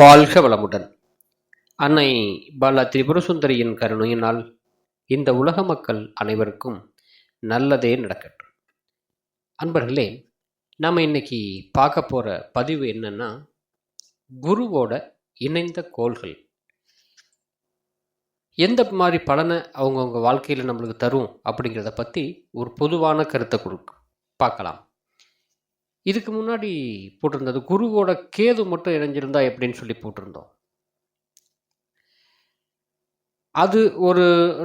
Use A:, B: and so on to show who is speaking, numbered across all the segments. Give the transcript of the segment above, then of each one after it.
A: வாழ்க வளமுடன். அன்னை பாலா திரிபுரசுந்தரியின் கருணையினால் இந்த உலக மக்கள் அனைவருக்கும் நல்லதே நடக்கட்டும். அன்பர்களே, நாம் இன்னைக்கு பார்க்க போகிற பதிவு என்னன்னா, குருவோட இணைந்த கோள்கள் எந்த மாதிரி பலனை அவங்கவுங்க வாழ்க்கையில் நம்மளுக்கு தரும் அப்படிங்கிறத பற்றி ஒரு பொதுவான கருத்தை பார்க்கலாம். இதுக்கு முன்னாடி போட்டிருந்தது குருவோட கேது மட்டும் இணைஞ்சிருந்தா எப்படின்னு சொல்லி போட்டிருந்தோம். அது ஒரு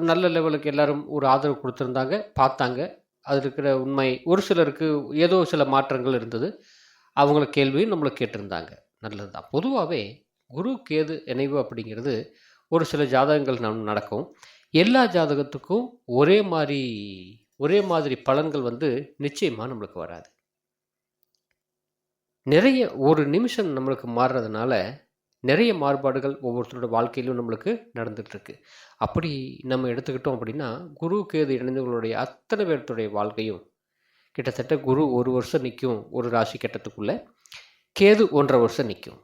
A: நல்ல லெவலுக்கு எல்லாரும் ஒரு ஆதரவு கொடுத்துருந்தாங்க, பார்த்தாங்க. அது இருக்கிற உண்மை ஒரு சிலருக்கு ஏதோ சில மாற்றங்கள் இருந்தது. அவங்கள கேள்வியும் நம்மளை கேட்டிருந்தாங்க. நல்லது தான். பொதுவாகவே குரு கேது இணைவு அப்படிங்கிறது ஒரு சில ஜாதகங்கள் நடக்கும். எல்லா ஜாதகத்துக்கும் ஒரே மாதிரி பலன்கள் நிச்சயமாக நம்மளுக்கு வராது. நிறைய ஒரு நிமிஷம் நம்மளுக்கு மாறுறதுனால நிறைய மாறுபாடுகள் ஒவ்வொருத்தரோட வாழ்க்கையிலும் நம்மளுக்கு நடந்துகிட்ருக்கு. அப்படி நம்ம எடுத்துக்கிட்டோம் அப்படின்னா, குரு கேது இணைந்தவர்களுடைய அத்தனை பேர்த்துடைய வாழ்க்கையும் கிட்டத்தட்ட குரு 1 வருஷம் நிற்கும் ஒரு ராசி கட்டத்துக்குள்ளே, கேது 1.5 வருஷம் நிற்கும்.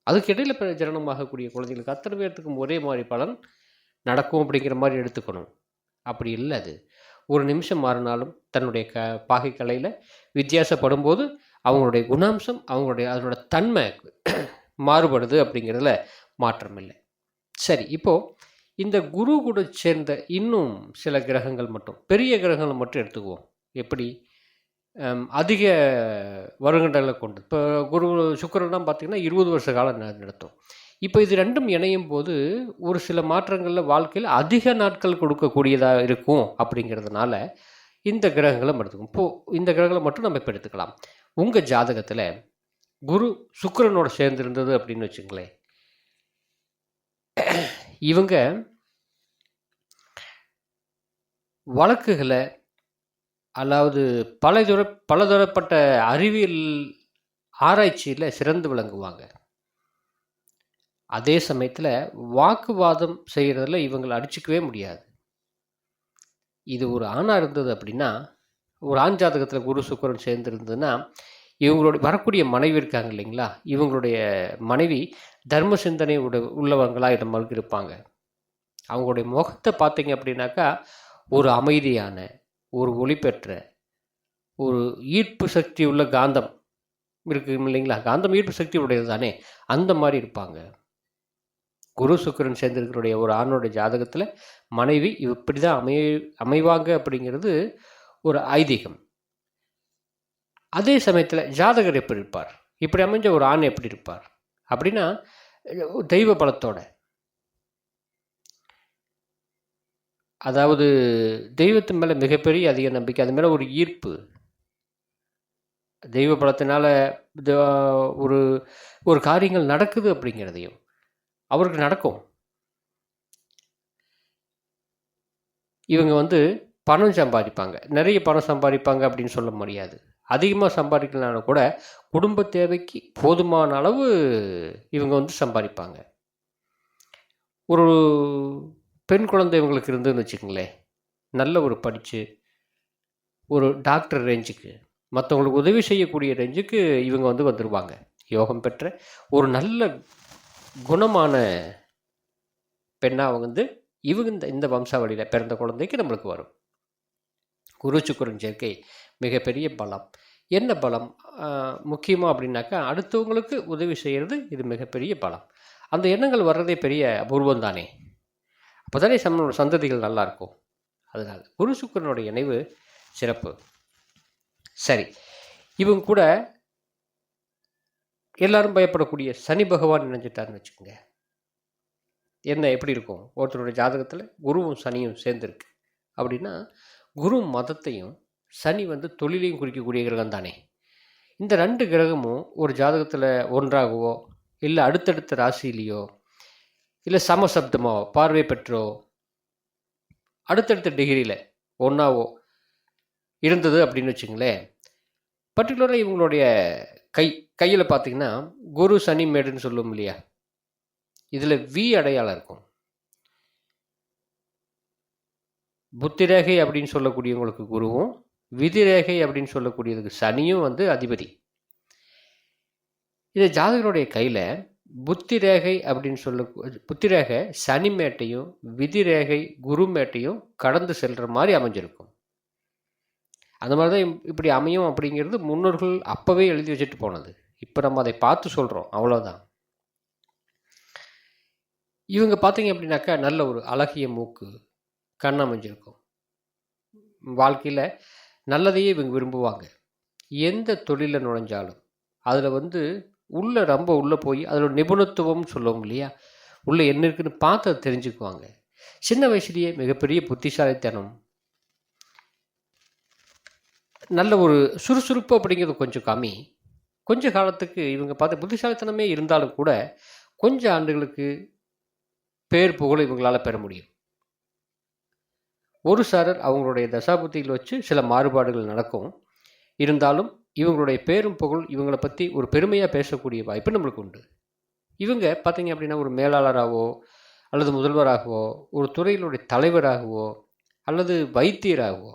A: அதுக்கு இடையில் ஜனனமாகக்கூடிய குழந்தைகளுக்கு அத்தனை பேர்த்துக்கும் ஒரே மாதிரி பலன் நடக்கும் அப்படிங்கிற மாதிரி எடுத்துக்கணும். அப்படி இல்லை. அது ஒரு நிமிஷம் மாறினாலும் தன்னுடைய பாகை கலையில் வித்தியாசப்படும் போது அவங்களுடைய குணாம்சம் அதனோட தன்மை மாறுபடுது அப்படிங்கிறதுல மாற்றம் இல்லை. சரி, இப்போது இந்த குரு கூட சேர்ந்த இன்னும் சில கிரகங்கள் மட்டும், பெரிய கிரகங்கள் மட்டும் எடுத்துக்குவோம். எப்படி அதிக வருடங்களை கொண்டு, இப்போ குரு சுக்கிரன்லாம் பார்த்திங்கன்னா 20 வருஷ காலம் நடத்தும். இப்போ இது ரெண்டும் இணையும் போது ஒரு சில மாற்றங்களில் வாழ்க்கையில் அதிக நாட்கள் கொடுக்கக்கூடியதாக இருக்கும். அப்படிங்கிறதுனால இந்த கிரகங்களை எடுத்துக்கும். இப்போது இந்த கிரகங்களை மட்டும் நம்ம இப்போ எடுத்துக்கலாம். உங்கள் ஜாதகத்தில் குரு சுக்கிரனோட சேர்ந்துருந்தது அப்படின்னு வச்சுங்களேன், இவங்க வழக்குகளை, அதாவது பலதரப்பட்ட அறிவியல் ஆராய்ச்சியில் சிறந்து விளங்குவாங்க. அதே சமயத்தில் வாக்குவாதம் செய்கிறதுல இவங்களை அடிச்சுக்கவே முடியாது. இது ஒரு ஆணாக இருந்தது அப்படின்னா, ஒரு ஆண் ஜாதகத்தில் குரு சுக்கிரன் சேர்ந்துருந்ததுன்னா, இவங்களுடைய வரக்கூடிய மனைவி இருக்காங்க இல்லைங்களா, இவங்களுடைய மனைவி தர்ம சிந்தனை உள்ளவங்களாக நம்மளுக்கு இருப்பாங்க. அவங்களுடைய முகத்தை பார்த்தீங்க அப்படின்னாக்கா, ஒரு அமைதியான, ஒரு ஒளி பெற்ற, ஒரு ஈர்ப்பு சக்தி உள்ள காந்தம் இருக்கு இல்லைங்களா, காந்தம் ஈர்ப்பு சக்தி உடையது தானே, அந்த மாதிரி இருப்பாங்க. குரு சுக்கிரன் சேர்ந்திருக்கிறடைய ஒரு ஆணோடைய ஜாதகத்தில் மனைவி இப்படி தான் அமைவாங்க அப்படிங்கிறது ஒரு ஐதீகம். அதே சமயத்தில் ஜாதகர் எப்படி இருப்பார், இப்படி அமைஞ்ச ஒரு ஆண் எப்படி இருப்பார் அப்படின்னா, தெய்வ பலத்தோட, அதாவது தெய்வத்தின் மேலே மிகப்பெரிய அதிக நம்பிக்கை, அது மேலே ஒரு ஈர்ப்பு, தெய்வ பலத்தினால ஒரு ஒரு காரியங்கள் நடக்குது அப்படிங்கிறதையும் அவருக்கு நடக்கும். இவங்க பணம் சம்பாதிப்பாங்க, நிறைய பணம் சம்பாதிப்பாங்க அப்படின்னு சொல்ல முடியாது. அதிகமாக சம்பாதிக்கலனாலும் கூட குடும்ப தேவைக்கு போதுமான அளவு இவங்க சம்பாதிப்பாங்க. ஒரு பெண் குழந்தை இவங்களுக்கு இருந்துன்னு வச்சுக்கோங்களேன், நல்ல ஒரு படித்து ஒரு டாக்டர் ரேஞ்சுக்கு, மற்றவங்களுக்கு உதவி செய்யக்கூடிய ரேஞ்சுக்கு இவங்க வந்துடுவாங்க. யோகம் பெற்ற ஒரு நல்ல குணமான பெண்ணாக இவங்க இந்த வம்சாவளியில் பிறந்த குழந்தைக்கு நம்மளுக்கு வரும். குரு சுக்கிரன் சேர்க்கை மிகப்பெரிய பலம். என்ன பலம் முக்கியமாக அப்படின்னாக்கா, அடுத்தவங்களுக்கு உதவி செய்கிறது இது மிகப்பெரிய பலம். அந்த எண்ணங்கள் வர்றதே பெரிய அபூர்வம் தானே. அப்போ தானே சந்ததிகள் நல்லாயிருக்கும். அதனால் குரு சுக்கிரனுடைய இணைவு சிறப்பு. சரி, இவங்க கூட எல்லாரும் பயப்படக்கூடிய சனி பகவான் இணைஞ்சிட்டாருன்னு வச்சுக்கோங்க, என்ன எப்படி இருக்கும்? ஒருத்தருடைய ஜாதகத்தில் குருவும் சனியும் சேர்ந்துருக்கு அப்படின்னா, குரு மதத்தையும் சனி தொழிலையும் குறிக்கக்கூடிய கிரகம் தானே. இந்த 2 கிரகமும் ஒரு ஜாதகத்தில் ஒன்றாகவோ, இல்லை அடுத்தடுத்த ராசியிலையோ, இல்லை சமசப்தமோ பார்வை பெற்றோ அடுத்தடுத்த டிகிரியில் ஒன்றாவோ இருந்தது அப்படின்னு வச்சுங்களேன், பர்டிகுலராக இவங்களுடைய கையில் பார்த்தீங்கன்னா குரு சனி மேடுன்னு சொல்லுவோம் இல்லையா, இதில் வி அடையாளம் இருக்கும். புத்திரேகை அப்படின்னு சொல்லக்கூடியவங்களுக்கு குருவும், விதிரேகை அப்படின்னு சொல்லக்கூடியதுக்கு சனியும் அதிபதி. இது ஜாதகருடைய கையில் புத்தி ரேகை அப்படின்னு புத்தி ரேகை சனி மேட்டையும் விதி ரேகை குரு மேட்டையும் கடந்து செல்கிற மாதிரி அமைஞ்சிருக்கும். அந்த மாதிரி தான் இப்படி அமையும் அப்படிங்கிறது முன்னோர்கள் அப்போவே எழுதி வச்சுட்டு போனது. இப்போ நம்ம அதை பார்த்து சொல்கிறோம், அவ்வளோதான். இவங்க பார்த்தீங்க அப்படின்னாக்கா நல்ல ஒரு அழகிய மூக்கு, கண் அமைஞ்சிருக்கும். வாழ்க்கையில் நல்லதையே இவங்க விரும்புவாங்க. எந்த தொழிலில் நுழைஞ்சாலும் அதில் ரொம்ப உள்ளே போய் அதில் நிபுணத்துவம்னு சொல்லுவோம் இல்லையா, உள்ளே என்ன இருக்குன்னு பார்த்து அதை தெரிஞ்சுக்குவாங்க. சின்ன வயசுலேயே மிகப்பெரிய புத்திசாலித்தனம், நல்ல ஒரு சுறுசுறுப்பு அப்படிங்கிறது கொஞ்சம் கம்மி. கொஞ்ச காலத்துக்கு இவங்க பார்த்து புத்திசாலித்தனமே இருந்தாலும் கூட கொஞ்சம் ஆண்டுகளுக்கு பேர் புகழ் இவங்களால் பெற முடியும். ஒரு சாரர் அவங்களுடைய தசாபுத்திகள் வச்சு சில மாறுபாடுகள் நடக்கும். இருந்தாலும் இவங்களுடைய பேரும் புகழ் இவங்களை பற்றி ஒரு பெருமையாக பேசக்கூடிய வாய்ப்பு நம்மளுக்கு உண்டு. இவங்க பார்த்தீங்க அப்படின்னா ஒரு மேலாளராகவோ அல்லது முதல்வராகவோ ஒரு துறையினுடைய தலைவராகவோ அல்லது வைத்தியராகவோ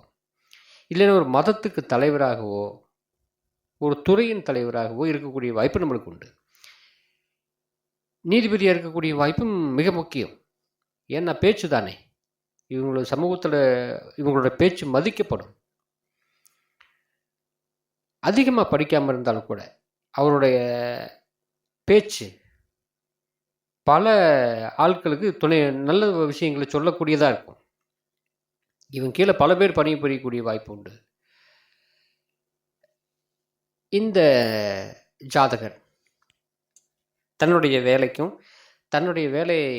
A: இல்லைன்னா ஒரு மதத்துக்கு தலைவராகவோ ஒரு துறையின் தலைவராகவோ இருக்கக்கூடிய வாய்ப்பு நம்மளுக்கு உண்டு. நீதிபதியாக இருக்கக்கூடிய வாய்ப்பும் மிக முக்கியம். ஏன்னா பேச்சு தானே, இவங்களோட சமூகத்தில் இவங்களோட பேச்சு மதிக்கப்படும். அதிகமாக படிக்காமல் இருந்தாலும் கூட அவருடைய பேச்சு பல ஆட்களுக்கு நல்ல விஷயங்களை சொல்லக்கூடியதாக இருக்கும். இவங்க கீழே பல பேர் பணிபுரியக்கூடிய வாய்ப்பு உண்டு. இந்த ஜாதகர் தன்னுடைய வேலைக்கும் தன்னுடைய வேலையை,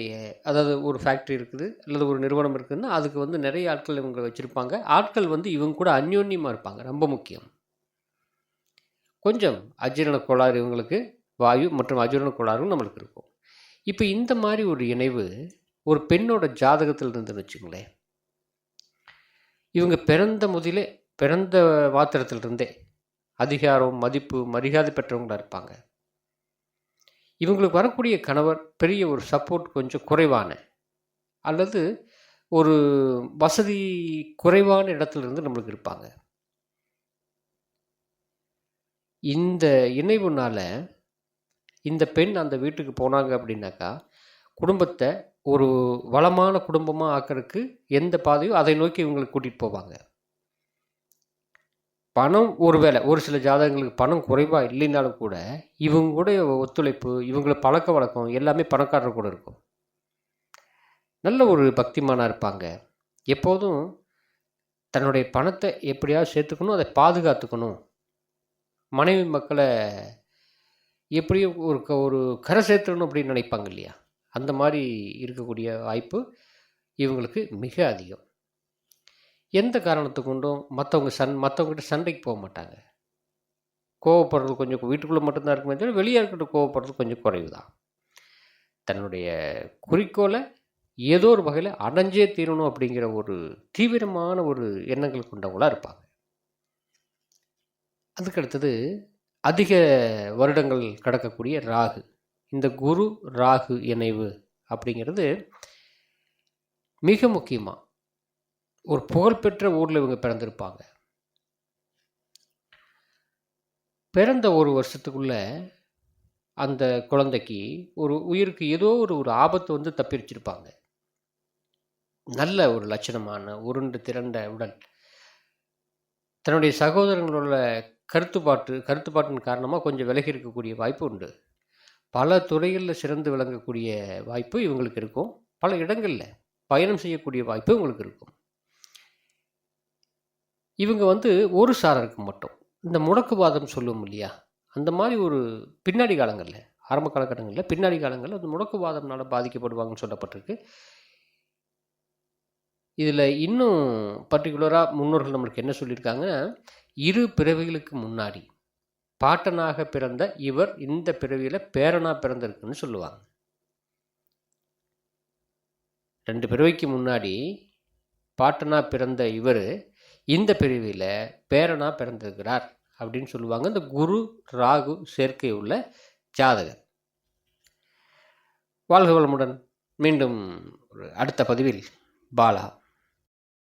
A: அதாவது ஒரு ஃபேக்ட்ரி இருக்குது அல்லது ஒரு நிறுவனம் இருக்குதுன்னா அதுக்கு நிறைய ஆட்கள் இவங்க வச்சுருப்பாங்க. ஆட்கள் இவங்க கூட அந்யோன்யமாக இருப்பாங்க, ரொம்ப முக்கியம். கொஞ்சம் அஜீரண கோளாறு இவங்களுக்கு, வாயு மற்றும் அஜீரண கோளாறும் நம்மளுக்கு இருக்கும். இப்போ இந்த மாதிரி ஒரு இணைவு ஒரு பெண்ணோட ஜாதகத்தில் இருந்துன்னு வச்சுங்களேன், இவங்க பிறந்த மாத்திரத்திலிருந்தே அதிகாரம் மதிப்பு மரியாதை பெற்றவங்களாக இருப்பாங்க. இவங்களுக்கு வரக்கூடிய கணவர் பெரிய ஒரு சப்போர்ட் கொஞ்சம் குறைவான அல்லது ஒரு வசதி குறைவான இடத்துலேருந்து நம்மளுக்கு இருப்பாங்க. இந்த இணைவுனால இந்த பெண் அந்த வீட்டுக்கு போனாங்க அப்படின்னாக்கா குடும்பத்தை ஒரு வளமான குடும்பமாக ஆக்கிறதுக்கு எந்த பாதையோ அதை நோக்கி இவங்களுக்கு கூட்டிகிட்டு போவாங்க. பணம் ஒருவேளை ஒரு சில ஜாதகங்களுக்கு பணம் குறைவாக இல்லைனாலும் கூட இவங்களுடைய ஒத்துழைப்பு, இவங்கள பழக்க வழக்கம் எல்லாமே பணக்காரர் கூட இருக்கும். நல்ல ஒரு பக்திமானாக இருப்பாங்க. எப்போதும் தன்னுடைய பணத்தை எப்படியாவது சேர்த்துக்கணும், அதை பாதுகாத்துக்கணும், மனைவி மக்களை எப்படியும் ஒரு கரை சேர்த்துடணும் அப்படின்னு நினைப்பாங்க இல்லையா, அந்த மாதிரி இருக்கக்கூடிய வாய்ப்பு இவங்களுக்கு மிக அதிகம். எந்த காரணத்தை கொண்டும் மற்றவங்ககிட்ட சண்டைக்கு போக மாட்டாங்க. கோவப்படுறது கொஞ்சம் வீட்டுக்குள்ளே மட்டும்தான் இருக்குமே தவிர வெளியே இருக்கட்டும் கோவப்படுறது கொஞ்சம் குறைவு தான். தன்னுடைய குறிக்கோளை ஏதோ ஒரு வகையில் அடைஞ்சே தீரணும் அப்படிங்கிற ஒரு தீவிரமான ஒரு எண்ணங்கள் கொண்டவங்களாக இருப்பாங்க. அதுக்கடுத்தது அதிக வருடங்கள் கடக்கக்கூடிய ராகு. இந்த குரு ராகு இணைவு அப்படிங்கிறது மிக முக்கியமாக ஒரு புகழ்பெற்ற ஊரில் இவங்க பிறந்திருப்பாங்க. பிறந்த ஒரு வருஷத்துக்குள்ள அந்த குழந்தைக்கு ஒரு உயிருக்கு ஏதோ ஒரு ஆபத்து தப்பிச்சிருப்பாங்க. நல்ல ஒரு லட்சணமான உருண்டு திரண்ட உடல், தன்னுடைய சகோதரங்களோட கருத்துப்பாட்டின் காரணமாக கொஞ்சம் விலகி இருக்கக்கூடிய வாய்ப்பு உண்டு. பல துறைகளில் சிறந்து விளங்கக்கூடிய வாய்ப்பு இவங்களுக்கு இருக்கும். பல இடங்களில் பயணம் செய்யக்கூடிய வாய்ப்பு இவங்களுக்கு இருக்கும். இவங்க ஒரு சாரருக்கு மட்டும் இந்த முடக்குவாதம் சொல்லுவோம் இல்லையா, அந்த மாதிரி ஒரு பின்னாடி காலங்களில், ஆரம்ப காலகட்டங்களில் பின்னாடி காலங்களில் அந்த முடக்குவாதம்னால பாதிக்கப்படுவாங்கன்னு சொல்லப்பட்டிருக்கு. இதில் இன்னும் பர்டிகுலராக முன்னோர்கள் நம்மளுக்கு என்ன சொல்லியிருக்காங்க, இரு பிறவிகளுக்கு முன்னாடி பாட்டனாக பிறந்த இவர் இந்த பிறவியில் பேரனாக பிறந்திருக்குன்னு சொல்லுவாங்க. 2 பிறவிக்கு முன்னாடி பாட்டனாக பிறந்த இவர் இந்த பிறவியில் பேரனாக பிறந்திருக்கிறார் அப்படின்னு சொல்லுவாங்க இந்த குரு ராகு சேர்க்கை உள்ள ஜாதகர். வாழ்க வளமுடன். மீண்டும் அடுத்த பதிவில் பாலா.